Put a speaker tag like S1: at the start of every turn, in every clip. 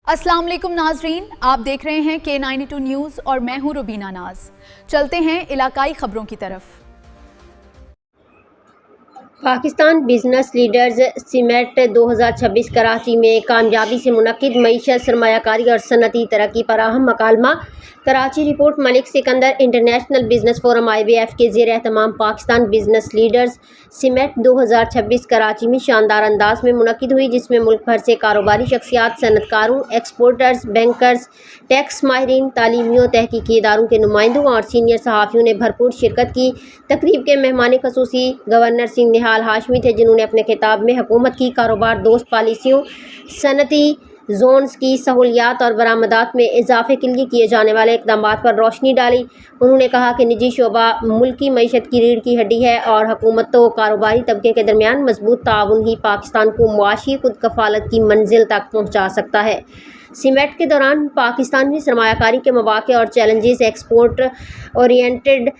S1: अस्सलाम वालेकुम नाजरीन, आप देख रहे हैं K92 न्यूज़ और मैं हूं रुबीना नाज। चलते हैं इलाकाई खबरों की तरफ।
S2: Pakistan business leaders summit 2026 Karachi में कामयाबी से मुनक्किद मईशत सरमायाकारी और सनती तरक्की पर अहम मकालमा। Karachi report Malik Sikandar international business forum IBF के ज़ेर एहतमाम Pakistan business leaders summit 2026 Karachi में शानदार अंदाज में मुनक्किद हुई, जिसमें मुल्क भर से कारोबारी शख्सियात, सनतकारों, एक्सपोर्टर्स, बैंकर्स, टैक्स माहिरीन, तालीमियों, तहकीकी इदारों के नुमाइंदों और सीनियर सहाफ़ियों ने भरपूर शिरकत की। तकरीब के मेहमान खसूसी गवर्नर सिंह निहाल हाशमी थे, जिन्होंने अपने खिताब में हुकूमत की कारोबार दोस्त पॉलिसियों, सनती जोन्स की सहूलियात और बरामदात में इजाफे के लिए किए जाने वाले इक़दामात पर रोशनी डाली। उन्होंने कहा कि निजी शोबा मुल्की मईशत की रीढ़ की हड्डी है और हुकूमत व कारोबारी तबके के दरमियान मजबूत ताउन ही पाकिस्तान को मुआशी खुद कफालत की मंजिल तक पहुँचा सकता है। समिट के दौरान पाकिस्तान में सरमायाकारी के मौक़े और चैलेंजेस, एक्सपोर्ट ओरिएंटेड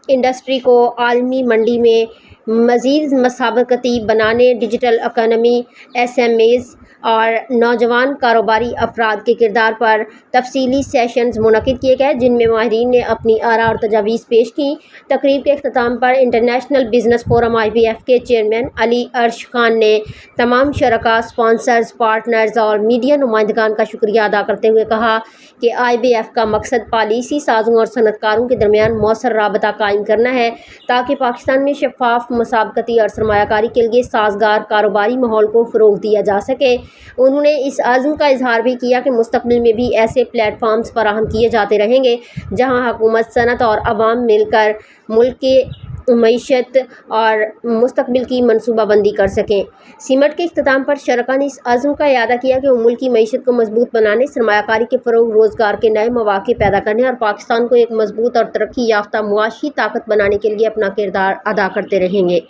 S2: इंडस्ट्री को आलमी मंडी में मज़ीद मसाबकती बनाने, डिजिटल इकॉनमी, SMEs और नौजवान कारोबारी अफराद के किरदार पर तफसीली सेशंस मुनक़िद किए गए, जिनमें माहिरीन ने अपनी आरा और तजावीज़ पेश की। तकरीब के अख्ताम पर इंटरनेशनल बिजनेस फोरम IBF के चेयरमैन अली अर्श खान ने तमाम शरका, स्पॉन्सर्स, पार्टनर्स और मीडिया नुमाइंदगान का शुक्रिया अदा करते हुए कहा कि IBF का मकसद पॉलिसी साजों और सनतकारों के दरमियान मौसर राबता कायम करना है, ताकि पाकिस्तान में शफाफ, मसाबकती और सरमायाकारी के लिए साजगार कारोबारी माहौल को फ़रोग़ दिया जा सके। उन्होंने इस आज़म का इजहार भी किया कि मुस्तक़बिल में भी ऐसे प्लेटफॉर्म्स फराहम किए जाते रहेंगे, जहां हुकूमत, सनत और अवाम मिलकर मुल्क की मईशत और मुस्तक़बिल की मनसूबाबंदी कर सकें। समिट के इख्तिताम पर शरका ने इस आज़म का इआदा किया कि वो मुल्क की मईशत को मजबूत बनाने, सरमायाकारी के फ़रोग़, रोज़गार के नए मौक़े पैदा करने और पाकिस्तान को एक मजबूत और तरक्की याफ्ता मुआशी ताकत बनाने के लिए अपना किरदार अदा करते रहेंगे।